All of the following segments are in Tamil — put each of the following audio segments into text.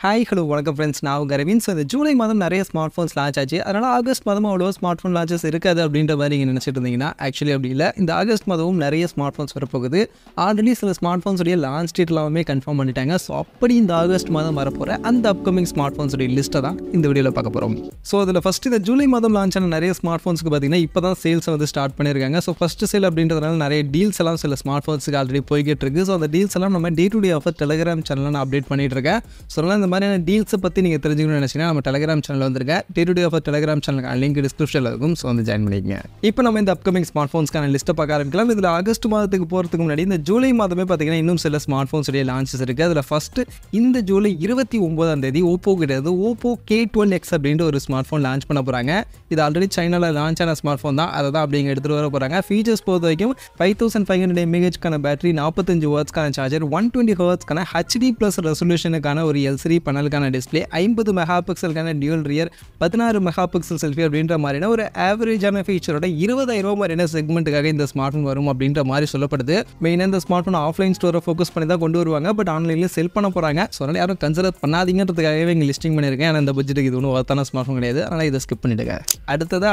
ஹாய் ஹலோ வணக்கம் ஃப்ரெண்ட்ஸ், நான் உங்கள் அரவிந்த். ஸோ இந்த ஜூலை மாதம் நிறைய ஸ்மார்ட் ஃபோன்ஸ் லான்ச் ஆச்சு. அதனால் ஆகஸ்ட் மாதம் அவ்வளோ ஸ்மார்ட் ஃபோன் லான்ச்சஸ் இருக்காது அப்படின்ற மாதிரி நீங்கள் நினச்சிட்டு இருந்தீங்கன்னா ஆக்சுவலி அப்படி இல்லை. இந்த ஆகஸ்ட் மாதமும் நிறைய ஸ்மார்ட் ஃபோன்ஸ் வரப்போகுது. ஆல்ரெடி சில ஸ்மார்ட் ஃபோன்ஸுடைய லான்ச் டேட் எல்லாமே கன்ஃபார்ம் பண்ணிட்டாங்க. ஸோ அப்படி இந்த ஆகஸ்ட் மாதம் வரப்போகிற அந்த அப்கமிங் ஸ்மார்ட் ஃபோன்ஸுடைய லிஸ்ட்டை தான் இந்த வீடியோவில் பார்க்க போகிறோம். ஸோ அதில் ஃபஸ்ட்டு இந்த ஜூலை மாதம் லான்ச் ஆன நிறைய ஸ்மார்ட் ஃபோன்ஸுக்கு பார்த்தீங்கன்னா இப்போ தான் சேல்ஸை வந்து ஸ்டார்ட் பண்ணியிருக்காங்க. ஸோ ஃபஸ்ட்டு சேல் அப்படின்றதுனால நிறைய டீல்ஸ் எல்லாம் சில ஸ்மார்ட் ஃபோன்ஸுக்கு ஆல்ரெடி போய்கிட்டு இருக்குது. ஸோ அந்த டீல்ஸ் எல்லாம் நம்ம day to day offer Telegram சேனலில் நான் அப்டேட் பண்ணிட்டு இருக்கேன். ஸோ அதனால் இந்த மாதிரியான டீல்ஸை பற்றி நீங்கள் தெரிஞ்சுக்கணும்னு நினச்சிங்கன்னா நம்ம டெலிகிராம் சேனல் வந்துருங்க. Day to day offer Telegram சேனலுக்கு லிங்க் டிஸ்கிரிப்ஷனில் இருக்கும். ஸோ வந்து ஜாயின் பண்ணிக்கங்க. இப்போ நம்ம இந்த அப்கமிங் ஸ்மார்ட் ஃபோன்ஸ்க்கான லிஸ்ட்டை பார்க்க ஆரம்பிக்கலாம். இதில் ஆகஸ்ட் மாதத்துக்கு போகிறதுக்கு முன்னாடி இந்த ஜூலை மாதமே பார்த்தீங்கன்னா இன்னும் சில ஸ்மார்ட் ஃபோன்ஸுடைய லான்ச்சஸ் இருக்குது. அதில் ஃபஸ்ட்டு இந்த ஜூலை 29 ஓப்போ கிடையாது, ஓப்போ K12X அப்படின்ற ஒரு ஸ்மார்ட் ஃபோன் லான்ச் பண்ண போகிறாங்க. இது ஆல்ரெடி சைனாவில் லான்ச் ஆன ஸ்மார்ட் ஃபோன் தான். அதை தான் அப்படிங்க எடுத்துகிட்டு வர போகிறாங்க. ஃபீச்சர்ஸ் பொறுத்த வரைக்கும் 5500 mAh பேட்டரி, 45 வாட்ஸ்க்கான சார்ஜர், 120 ஹர்ட்ஸ்க்கான HD+ ரெசல்யூஷனுக்கான ஒரு LCD பேனலுக்கான டிஸ்பிளே, 50 மெகா பிக்சலுக்கான dual rear, 16 mega pixel selfie அப்படின்ற மாதிரியான ஒரு ஆவரேஜான ஃபீச்சரோட 20,000 மாதிரியான செக்மெண்ட்டுக்காக இந்த ஸ்மார்ட் ஃபோன் வரும் அப்படின்ற மாதிரி சொல்லப்படுது. மெயினாக இந்த ஸ்மார்ட் ஃபோன் ஆஃப்லைன் ஸ்டோரை ஃபோக்கஸ் பண்ணி தான் கொண்டு வருவாங்க. பட் ஆன்லைனில் செல் பண்ண போகிறாங்க. ஸோ அதனால் யாரும் கன்சிடர் பண்ணாதீங்கிறதுக்காகவே இங்கே லிஸ்டிங் பண்ணியிருக்கேன். ஆனால் இந்த பட்ஜெட்டுக்கு இது ஒன்றும் ஒர்த்தான ஸ்மார்ட் ஃபோன் கிடையாது. அதனால் இதை ஸ்கிப் பண்ணிவிடுங்க.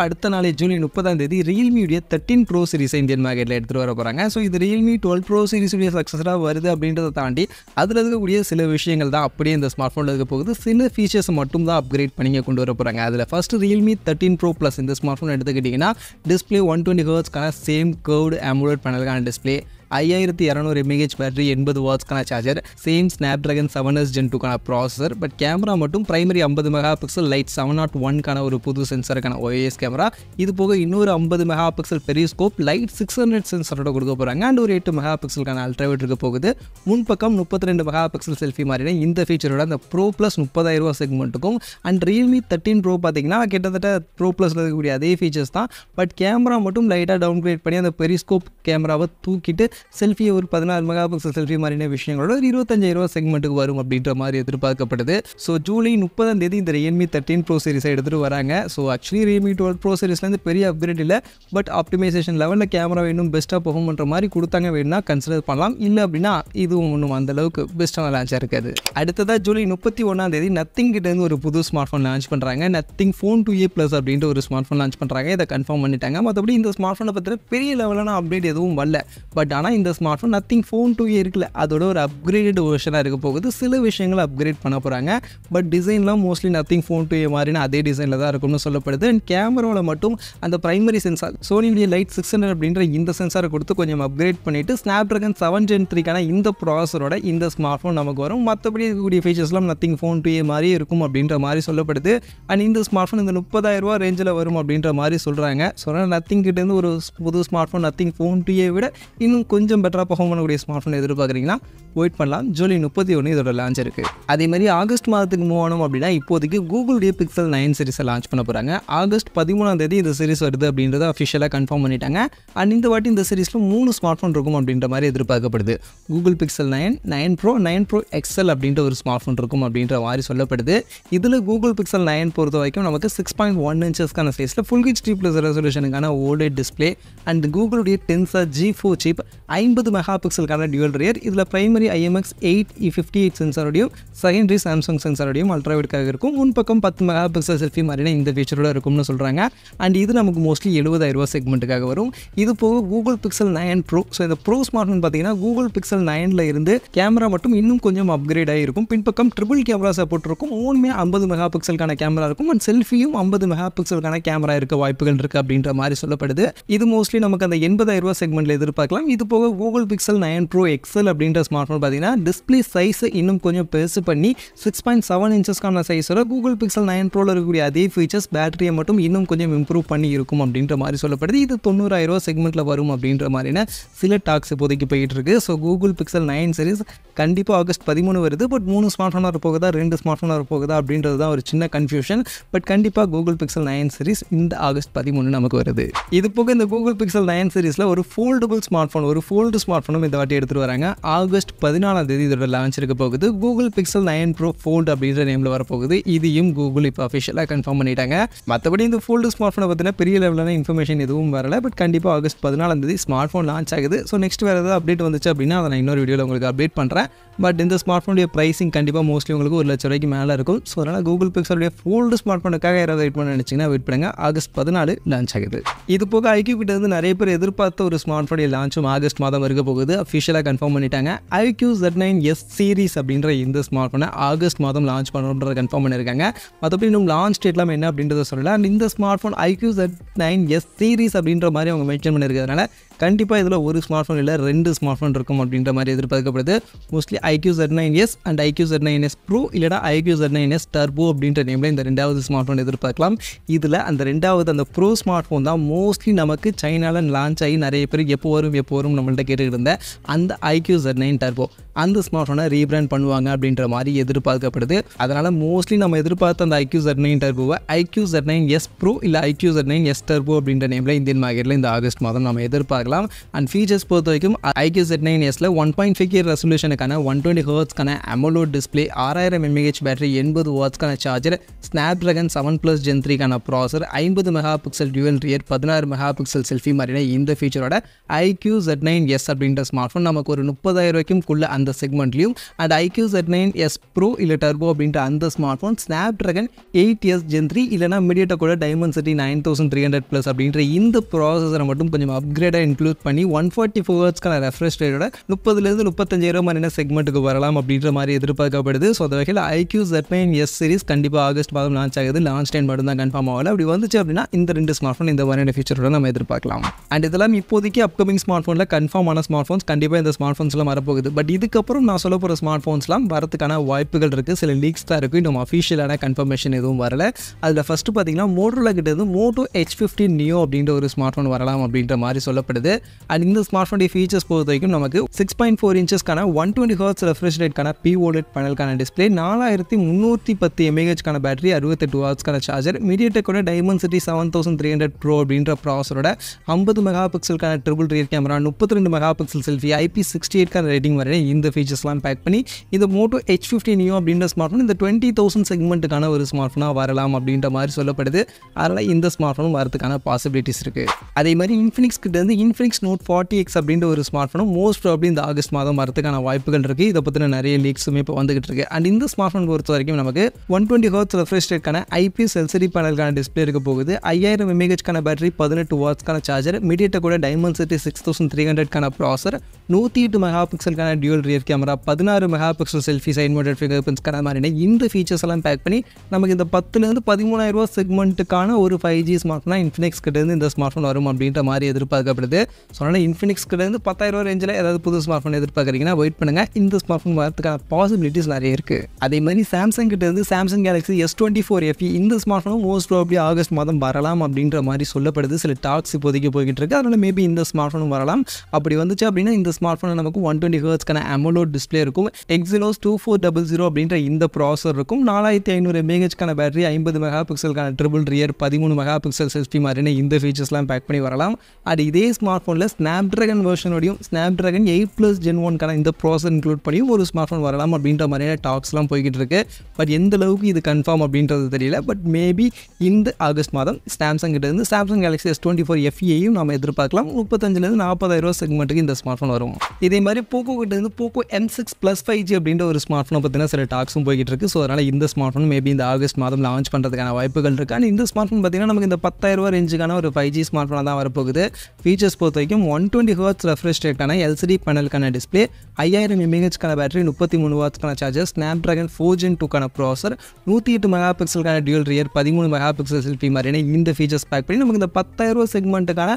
அடுத்த நாளே ஜூலை 30 ரியல்மியுடைய 13 ப்ரோ சீரிஸை இந்தியன் மார்க்கெட்டில் எடுத்துகிட்டு வர போகிறாங்க. ஸோ இது ரியல்மி 12 ப்ரோ சீரிஸுடைய சக்ஸஸாக வருது அப்படின்றத தாண்டி அதில் இருக்கக்கூடிய சில விஷயங்கள் தான் அப்படியே இந்த ஸ்மார்ட் ஃபோனில் இருக்க போகுது. சில ஃபீச்சர்ஸ் மட்டும் தான் அப்கிரேட் பண்ணி கொண்டு வர போகிறாங்க. அதில் ஃபஸ்ட்டு ரியல்மி 13 ப்ரோ ப்ளஸ் இந்த ஸ்மார்ட் ஃபோன் எடுத்துக்கிட்டிங்கன்னா டிஸ்பிளே 120 ஹர்ட்ஸ்க்கான சேம் கர்வ்டு AMOLED பேனலுக்கான டிஸ்பிளே, 5200 mAh பேட்டரி, 80 வாட்ஸ்க்கான charger, same Snapdragon 7s Gen 2க்கான ப்ராசஸர். பட் கேமரா மட்டும் பிரைமரி 50 மெகா பிக்சல் லைட் 701க்கான ஒரு புது சென்சருக்கான OIS கேமரா. இது போக இன்னொரு 50 மெகா பிக்சல் பெரிஸ்கோப் லைட் 600 சென்சரோட கொடுக்க போகிறாங்க. அண்ட் ஒரு 8 மெகா பிக்சலுக்கான அல்ட்ராவைட் இருக்க போகுது. முன்பக்கம் 32 மெகா பிக்சல் செல்ஃபி மாதிரியான இந்த ஃபீச்சரோட அந்த ப்ரோ ப்ளஸ் 30,000 செக்மெண்ட்டுக்கும் அண்ட் ரியல்மி 13 ப்ரோ பார்த்தீங்கன்னா கிட்டத்தட்ட ப்ரோ ப்ளஸில் இருக்கக்கூடிய அதே ஃபீச்சர்ஸ் தான். பட் கேமரா மட்டும் லைட்டாக டவுன் கிரேட் பண்ணி அந்த பெரிஸ்கோப் கேமராவை தூக்கிட்டு செல்ஃபியை ஒரு 16 மெகா பிக்சல் செல்ஃபி மாதிரியான விஷயங்களோட ஒரு 25,000 செக்மெண்ட்டுக்கு வரும் அப்படின்ற மாதிரி எதிர்பார்க்கப்படுது. ஸோ ஜூலை 30 இந்த ரியல்மி 13 ப்ரோ சீரிஸை எடுத்துகிட்டு வராங்க. ஸோ ஆக்சுவலி ரியல்மி 12 ப்ரோ சீரிஸ்லேருந்து பெரிய அப்கிரேட் இல்லை. பட் ஆப்டிமைசேஷன் லெவலில் கேமரா இன்னும் பெஸ்ட்டாக பெர்ஃபார்ம் பண்ணுற மாதிரி கொடுத்தாங்க வேணும்னா கன்சிடர் பண்ணலாம். இல்லை அப்படின்னா இதுவும் ஒன்றும் அந்தளவுக்கு பெஸ்ட்டான லான்ச்சாக இருக்காது. அடுத்ததாக ஜூலை 31 நத்திங் கிட்டேருந்து ஒரு புது ஸ்மார்ட் ஃபோன் லான்ச் பண்ணுறாங்க. நத்திங் ஃபோன் 2A+ அப்படின்ற ஒரு ஸ்மார்ட் ஃபோன் லான்ச் பண்ணுறாங்க. இதை கன்ஃபார்ம் பண்ணிட்டாங்க. மற்றபடி இந்த ஸ்மார்ட் ஃபோனை பற்றின பெரிய லெவலான அப்டேட் எதுவும் வரல. பட் ஆனால் இந்த smart phone nothing phone 2A இருக்குல்ல, அதோட ஒரு அப்கிரேடட் வெர்ஷனாக இருக்க போகுது. சில விஷயங்களை அப்கிரேட் பண்ண போகிறாங்க. பட் டிசைன்லாம் மோஸ்ட்லி நத்திங் ஃபோன் 2A மாதிரினா அதே டிசைனில் தான் இருக்கும்னு சொல்லப்படுது. அண்ட் கேமராவில் மட்டும் அந்த பிரைமரி சென்சார் சோனியுடைய லைட் 600 அப்படின்ற இந்த சென்சாரை கொடுத்து கொஞ்சம் அப்கிரேட் பண்ணிவிட்டு Snapdragon 7 Gen 3க்கான இந்த ப்ராசஸரோட இந்த ஸ்மார்ட் ஃபோன் நமக்கு வரும். மற்றபடி இருக்கக்கூடிய ஃபீச்சர்ஸ்லாம் நத்திங் ஃபோன் 2A மாதிரி இருக்கும் அப்படின்ற மாதிரி சொல்லப்படுது. அண்ட் இந்த ஸ்மார்ட் ஃபோன் இந்த 30,000 ரேஞ்சில் வரும் அப்படின்ற மாதிரி சொல்கிறாங்க. ஸோ நத்திங் கிட்டேருந்து ஒரு புது smart phone nothing phone 2A விட இன்னும் கொஞ்சம் பெட்டராக பெர்ஃபார்ம் பண்ணக்கூடிய ஸ்மார்ட் ஃபோன் எதிர்பார்க்குறீங்கன்னா வெயிட் பண்ணலாம். ஜூலை 31 இதோட லான்ச் இருக்குது. அதே மாதிரி ஆகஸ்ட் மாதத்துக்கு மூவ் ஆனோம் அப்படின்னா இப்போதைக்கு கூகுளுடைய Pixel 9 சீரிஸை லான்ச் பண்ண போகிறாங்க. ஆகஸ்ட் 13 இந்த சீரிஸ் வருது அப்படின்றத அஃபிஷியலாக கன்ஃபார்ம் பண்ணிட்டாங்க. அண்ட் இந்த வாட்டி இந்த சீரிஸில் 3 ஸ்மார்ட் ஃபோன் இருக்கும் அப்படின்ற மாதிரி எதிர்பார்க்கப்படுது. Google Pixel 9, 9 Pro, 9 Pro XL அப்படின்ற ஒரு ஸ்மார்ட் ஃபோன் இருக்கும் அப்படின்ற மாதிரி சொல்லப்படுது. இதில் கூகுள் Pixel 9 பொறுத்த வரைக்கும் நமக்கு 6.1 இன்ச்சஸ்க்கான சைஸில் ஃபுல் HD+ ரெசல்யூஷனுக்கான OLED டிஸ்பிளே அண்ட் கூகுளுடைய Tensor G4 சிப், 50 மெகா பிக்சலுக்கான டியூல் ரியர். இதில் பிரைமரி IMX8E58 சென்சாரோடையும் செகண்டரி சாம்சங் சென்சாரோடையும் அல்ட்ராவைட்காக இருக்கும். முன்பக்கம் 10 மெகா பிக்சல் செல்ஃபி மாதிரியான இந்த ஃபீச்சரோட இருக்கும்னு சொல்கிறாங்க. அண்ட் இது நமக்கு மோஸ்ட்லி 70,000 செக்மெண்ட்டுக்காக வரும். இது போக கூகுள் Pixel 9 Pro. ஸோ இந்த ப்ரோ ஸ்மார்ட் ஃபோன் பார்த்தீங்கன்னா கூகுள் Pixel 9ல் இருந்து கேமரா மட்டும் இன்னும் கொஞ்சம் அப்கிரேட் ஆகிருக்கும். பின்பக்கம் ட்ரிபிள் கேமரா சப்போர்ட் இருக்கும். ஓன்மே 50 மெகா பிக்சலுக்கான கேமரா இருக்கும். அண்ட் செல்ஃபியும் 50 மெகா பிக்சலுக்கான கேமரா இருக்க வாய்ப்புகள் இருக்குது அப்படின்ற மாதிரி சொல்லப்படுது. இது மோஸ்ட்லி நமக்கு அந்த 80,000 செக்மெண்ட்டில் எதிர்பார்க்கலாம். இது போக கூகுள் Pixel 9 Pro XL அப்படின்ற ஸ்மார்ட் ஃபோன் பார்த்தீங்கன்னா டிஸ்பிளே சைஸை இன்னும் கொஞ்சம் பெருசு பண்ணி 6.7 இன்ச்சஸ்க்கான சைஸோட கூகுள் Pixel 9 Proவில் இருக்கக்கூடிய அதே ஃபீச்சர்ஸ் பேட்டரியை மட்டும் இன்னும் கொஞ்சம் இம்ப்ரூவ் பண்ணி இருக்கும் அப்படின்ற மாதிரி சொல்லப்படுது. இது 90,000 செக்மெண்ட்டில் வரும் அப்படின்ற மாதிரியான சில டாக்ஸ் இப்போதைக்கு போயிட்டு இருக்கு. ஸோ கூகுள் Pixel 9 சீரிஸ் கண்டிப்பாக ஆகஸ்ட் 13 வருது. பட் 3 ஸ்மார்ட் ஃபோனாக வரப்போகுதா 2 ஸ்மார்ட் ஃபோனாக வரப்போகுதா அப்படின்றது தான் ஒரு சின்ன கன்ஃபியூஷன். பட் கண்டிப்பாக கூகுள் Pixel 9 சீரிஸ் இந்த ஆகஸ்ட் 13 நமக்கு வருது. இது போக இந்த கூகுள் Pixel 9 சீரிஸில் ஒரு ஃபோல்டபுள் ஸ்மார்ட் ஃபோன், ஒரு ஃபோல்டு ஸ்மார்ட் ஃபோனும் இந்த வாட்டி எடுத்துகிட்டு வராங்க. ஆகஸ்ட் 14ஆம் தேதி இதோட லான்ச் இருக்க போகுது. கூகுள் பிக்சல் 9 ப்ரோ ஃபோல்டு அப்படின்ற நேமில் வரப்போகுது. இதையும் கூகுள் இப்போ அஃபிஷியலாக கன்ஃபார்ம் பண்ணிட்டாங்க. மற்றபடி இந்த ஃபோல்டு ஸ்மார்ட் ஃபோனை பற்றின பெரிய லெவலான இன்ஃபர்மேஷன் எதுவும் வரல. பட் கண்டிப்பாக ஆகஸ்ட் 14ஆம் தேதி ஸ்மார்ட் ஃபோன் லான்ச் ஆகுது. ஸோ நெக்ஸ்ட் வேறு ஏதாவது அப்டேட் வந்துச்சு அப்படின்னா அதை நான் இன்னொரு வீடியோவில் உங்களுக்கு அப்டேட் பண்ணுறேன். பட் இந்த ஸ்மார்ட் ஃபோனுடைய ப்ரைஸிங் கண்டிப்பாக மோஸ்ட்லி உங்களுக்கு ₹1,00,000 மேலே இருக்கும். ஸோ அதனால் கூகுள் பிக்சலுடைய ஃபோல்டு ஸ்மார்ட் ஃபோனுக்காக யாராவது வெயிட் பண்ண நினச்சிங்கன்னா வெயிட் பண்ணுங்க. ஆகஸ்ட் 14 லான்ச் ஆகுது. இது போக ஐக்யூ கிட்ட இருந்து நிறைய பேர் எதிர்பார்த்த ஒரு ஸ்மார்ட் ஃபோனுடைய லான்ச்சும் ஆகஸ்ட் மாதம் இருக்க போகுது. அஃபிஷியலாக கன்ஃபார்ம் பண்ணிட்டாங்க. ஐக்யூ Z9s சீரிஸ் அப்படின்ற இந்த ஸ்மார்ட் ஃபோனை ஆகஸ்ட் மாதம் லான்ச் பண்ணுறத கன்ஃபார்ம் பண்ணியிருக்காங்க. மற்றபடி இன்னும் லான்ச் டேட்லாம் என்ன அப்படின்றத சொல்லலாம். அண்ட் இந்த smart phone IQ Z9s series அப்படின்ற மாதிரி அவங்க மென்ஷன் பண்ணியிருக்கிறதுனால கண்டிப்பாக இதில் ஒரு ஸ்மார்ட் ஃபோன் இல்லை 2 ஸ்மார்ட் ஃபோன் இருக்கும் அப்படின்ற மாதிரி எதிர்பார்க்கப்படுது. Mostly iQOO Z9s and iQOO Z9s pro இல்லைனா ஐக்யூ Z9s டர்போ அப்படின்ற நேமில் இந்த 2வது ஸ்மார்ட் ஃபோன் எதிர்பார்க்கலாம். இதில் அந்த 2வது அந்த ப்ரோ ஸ்மார்ட் ஃபோன் தான் மோஸ்ட்லி நமக்கு சைனாவில் லான்ச் ஆகி நிறைய பேர் எப்போ வரும் நம்மள்ட்ட கேட்டுக்கிட்டு இருந்தேன். அந்த ஐக்யூ Z9 டர்போ அந்த ஸ்மார்ட் ஃபோனை ரீபிராண்ட் பண்ணுவாங்க அப்படின்ற மாதிரி எதிர்பார்க்கப்படுது. அதனால் மோஸ்ட்லி நம்ம எதிர்பார்த்த அந்த ஐக்யூ Z9 டர்போவை ஐக்யூ Z9s ப்ரோ இல்லை ஐக்யூ Z9s டர்போ அப்படின்ற நேமில் இந்தியன் மார்க்கெட்டில் இந்த ஆகஸ்ட் மாதம் நம்ம எதிர்பார்க்கலாம். அண்ட் ஃபீச்சர்ஸ் பொறுத்த வரைக்கும் ஐக்யூ Z9sல 1.5K ரெசல்யூஷனுக்கான 120 Hz AMOLED display, 6000 mAh battery, 80 வாட்ஸ்க்கான சார்ஜர், ஸ்னாப்ட்ராகன் 7+ Gen 3க்கான processor, 50 megapixel dual rear, 16 megapixel selfie மாதிரியான இந்த ஃபீச்சரோட ஐக்யூ Z9s அப்படின்ற ஸ்மார்ட் ஃபோன் நமக்கு ஒரு 30,000 அந்த செக்மெண்ட்லையும். அண்ட் ஐக்யூ Z9s ப்ரோ இல்லை டர்போ அப்படின்ற அந்த smart phone Snapdragon 8s Gen 3 இல்லைனா மீடியாடெக்கோட டைமென்சிட்டி 9300+ அப்படின்ற இந்த ப்ராசஸரை மட்டும் கொஞ்சம் அப்கிரேடாக இன்க்ளூட் பண்ணி 144 Hzக்கான ரெஃப்ரெஷ் ரேட்டோட 30,000 to 35,000 மாதிரியான செக்மெண்ட்டுக்கு வரலாம் அப்படின்ற மாதிரி எதிர்பார்க்கப்படுது. ஸோ அந்த வகையில் ஐக்யூ Z9s சீரிஸ் கண்டிப்பாக ஆகஸ்ட் மாதம் லான்ச் ஆகுது. லான்ச் டைம் மட்டும் தான் கன்ஃபார்ம் ஆகல. அப்படி வந்துச்சு அப்படின்னா இந்த 2 ஸ்மார்ட் ஃபோன் இந்த மாதிரியான ஃபீச்சரோட நம்ம எதிர்பார்க்கலாம். அண்ட் இதெல்லாம் இப்போதைக்கு அப்கமிங் ஸ்மார்ட் ஃபோனில் கன்ஃபார்ம் ஆன ஸ்மார்ட் ஃபோன்ஸ் கண்டிப்பாக இந்த ஸ்மார்ட் ஃபோன்ஸ்லாம் வரப்போகுது. பட் இதுக்கப்புறம் நான் சொல்ல போகிற ஸ்மார்ட் ஃபோன்ஸ்லாம் வரதுக்கான வாய்ப்புகள் இருக்குது. சில லீக்ஸ் தான் இருக்குது. இன்னும் அஃபிஷியலான கன்ஃபர்மேஷன் எதுவும் வரல. அதில் ஃபஸ்ட்டு பார்த்தீங்கன்னா மோட்டோரோலா கிட்ட இருந்து மோட்டோ H50 Neo அப்படின்ற ஒரு ஸ்மார்ட் ஃபோன் வரலாம் அப்படின்ற மாதிரி சொல்லப்படுது. அண்ட் இந்த ஸ்மார்ட் ஃபோனுடைய ஃபீச்சர்ஸ் பொறுத்த வரைக்கும் நமக்கு 6.4 inchஸ்க்கான 120 Hz ரெஃப்ரெஷ் ரேட்கான POLED பேனலுக்கான டிஸ்பிளே, 4310 mAhக்கான பேட்டரி, 68 வாட்ஸ்க்கான சார்ஜர், மீடியாடெக்கோட டைமென்சிட்டி 7300 ப்ரோ அப்படின்ற ப்ராசரோட 50 மெகாபிக்சலுக்கான triple rear camera, 32 megapixel selfie, IP68க்கான ரேட்டிங் வரை இந்த ஃபீச்சர்ஸ்லாம் பேக் பண்ணி இந்த மோட்டோ H50 Neo அப்படின்ற ஸ்மார்ட் ஃபோன் இந்த 20,000 செக்மெண்ட்டுக்கான ஒரு ஸ்மார்ட் ஃபோனாக வரலாம் அப்படின்ற மாதிரி சொல்லப்படுது. அதனால் இந்த ஸ்மார்ட் ஃபோனும் வரதுக்கான பாசிபிலிட்டிஸ் இருக்குது. அதே மாதிரி இன்ஃபினிக்ஸ் கிட்ட இருந்து இன்ஃபினிக்ஸ் நோட் 40X அப்படின்ற ஒரு ஸ்மார்ட் ஃபோனும் மோஸ்ட் ப்ராபப்லி இந்த ஆகஸ்ட் மாதம் வரதுக்கான வாய்ப்புகள் இருக்குது. இதை பற்றின நிறைய லீக்ஸுமே இப்போ வந்துகிட்டு இருக்கு. அண்ட் இந்த ஸ்மார்ட் ஃபோன் பொறுத்த வரைக்கும் நமக்கு 120 Hz ரெஃப்ரெஷ் ரேட்கான IPS LCD பேனலுக்கான டிஸ்பிளே இருக்க போகுது, 5000 mAhக்கான பேட்டரி, 18 வாட்ஸ்க்கான சார்ஜர், மீடியாடெக்கோட டைமென்சிட்டி 6300க்கான ப்ராசர், 108 மெகாபிக்சலுக்கான dual rear camera, 16 megapixel selfie side mounted finger பிரிண்ட்ஸ்க்கான மாதிரியான இந்த ஃபீச்சர்ஸ் எல்லாம் பேக் பண்ணி நமக்கு இந்த 10,000 13,000 செக்மெண்ட்டுக்கான ஒரு 5G ஸ்மார்ட் ஃபோனாக இன்ஃபினிக்ஸ் கிட்ட இருந்து இந்த ஸ்மார்ட் ஃபோன் வரும் அப்படின்ற மாதிரி எதிர்பார்க்கப்படுது. ஸோ அதனால் இன்ஃபினிக்ஸ் கிட்ட இருந்து 10,000 ரேஞ்சில் ஏதாவது புது ஸ்மார்ட் ஃபோன் எதிர்பார்க்குறீங்கன்னா வெயிட் பண்ணுங்கள். இந்த ஸ்மார்ட் ஃபோன் வரதுக்கான பாசிபிலிட்டிஸ் நிறைய இருக்குது. அதே மாதிரி சாம்சங் கிட்ட இருந்து சாம்சங் கேலக்ஸி S24 FE இந்த ஸ்மார்ட் ஃபோனும் மோஸ்ட் ப்ராபப்லி ஆகஸ்ட் மாதம் வரலாம் அப்படின்ற மாதிரி சொல்லப்படுது. சில டாக்ஸ் இப்போதைக்கு போய்கிட்டு இருக்கு. அதனால் மேபி இந்த ஸ்மார்ட் ஃபோனும் வரலாம். அப்படி வந்துச்சு அப்படின்னா இந்த ஸ்மார்ட் ஃபோனில் நமக்கு 120 Hzக்கான அமோலோட் டிஸ்பிளே இருக்கும், Exynos 2400 அப்படின்ற இந்த ப்ராசர் இருக்கும், 4500 mAhக்கான பேட்டரி, 50 மெகாபிக்சலுக்கான ட்ரிபிள் ரியர், 13 மெகாபிக்சல் செல்ஃபி மாதிரியான இந்த ஃபீச்சர்ஸ்லாம் பேக் பண்ணி வரலாம். அது இதே ஸ்மார்ட் ஃபோனில் ஸ்னாப்ட்ராகன் வெர்ஷனோடையும் ஸ்னாப்ட்ராகன் 8+ Gen 1க்கான இந்த ப்ராசர் இன்க்ளூட் பண்ணியும் ஒரு ஸ்மார்ட் ஃபோன் வரலாம் அப்படின்ற மாதிரியான டாக்ஸ்லாம் போய்கிட்டு இருக்கு. பட் எந்த அளவுக்கு இது கன்ஃபார்ம் அப்படின்றது தெரியல. பட் மேபி இந்த ஆகஸ்ட் மாதம் சாம்சங் கிட்ட இருந்து சாம்சங் கேலக்ஸி S24 FEயையும் நம்ம எதிர்பார்க்கலாம். 35,000 40,000 செக்மெண்ட்டுக்கு இந்த ஸ்மார்ட் ஃபோன் வரும். இதே மாதிரி போக்கோ கிட்ட இருந்து போக்கோ M6 Plus 5G அப்படின்ற ஒரு ஸ்மார்ட் ஃபோனை பற்றின சில டாக்ஸும் போய்கிட்டு இருக்கு. ஸோ அதனால் இந்த ஸ்மார்ட் ஃபோன் மேபி இந்த ஆகஸ்ட் மாதம் லான்ச் பண்ணுறதுக்கான வாய்ப்புகள் இருக்குது. அண்ட் இந்த ஸ்மார்ட் ஃபோன் பார்த்தீங்கன்னா நமக்கு இந்த 10,000 ரேஞ்சுக்கான ஒரு 5G ஸ்மார்ட் ஃபோனாக தான் வரப்போகுது. ஃபீச்சர்ஸ் பொறுத்த வரைக்கும் 120 Hz ரெஃப்ரெஷ் ரேட்டான LCD பேனலுக்கான டிஸ்பிளே, 5000 mAhக்கான பேட்டரி, 33 வாட்ஸ்க்கான சார்ஜர், ஸ்னாப்ட்ராகன் 4 Gen 2க்கான ப்ராசர், 108 மெகாபிக்சலுக்கான டியூவல் ரியர், 13 மெகாபிக்சல் செல்ஃபி மாதிரியான இந்த ஃபீச்சர்ஸ் பேக் பண்ணி நமக்கு இந்த 10,000 செக்மெண்ட்டுக்கான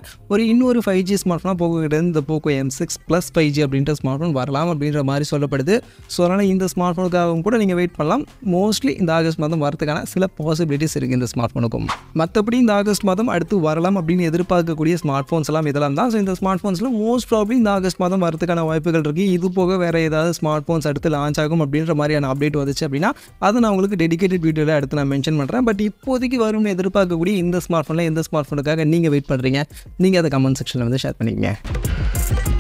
இன்னொரு 5G ஸ்மார்ட் ஃபோனாக போக்கோ கிட்ட இருந்து இந்த போக்கோ M6 Plus 5G அப்படின்ற ஸ்மார்ட் ஃபோன் வரலாம் அப்படின்ற மாதிரி சொல்லப்படுது. ஸோ அதனால் இந்த ஸ்மார்ட் ஃபோனுக்காகவும் கூட நீங்கள் வெயிட் பண்ணலாம். மோஸ்ட்லி இந்த ஆகஸ்ட் மாதம் வரதுக்கான சில பாசிபிலிட்டிஸ் இருக்குது இந்த ஸ்மார்ட் ஃபோனுக்கும். மற்றபடி இந்த ஆகஸ்ட் மாதம் அடுத்து வரலாம் அப்படின்னு எதிர்பார்க்கக்கூடிய ஸ்மார்ட் ஃபோன்ஸ் எல்லாம் இதெல்லாம் தான். ஸோ இந்த ஸ்மார்ட் ஃபோன்ஸில் மோஸ்ட் ப்ராபப்லி இந்த ஆகஸ்ட் மாதம் வரதுக்கான வாய்ப்புகள் இருக்குது. இது போக வேறு ஏதாவது ஸ்மார்ட் ஃபோன்ஸ் அடுத்து லான்ச் ஆகும் அப்படின்ற மாதிரியான அப்டேட் வந்துச்சு அப்படின்னா அதை நான் உங்களுக்கு டெடிகேட்டட் வீடியோவில் அடுத்து நான் மென்ஷன் பண்ணுறேன். பட் இப்போதைக்கு வரும்னு எதிர்பார்க்கக்கூடிய இந்த ஸ்மார்ட் ஃபோனில் எந்த ஸ்மார்ட் ஃபோனுக்காக நீங்கள் வெயிட் பண்ணுறீங்க, நீங்கள் அதை கமெண்ட் செக்ஷனில் வந்து ஷேர் பண்ணிக்கங்க.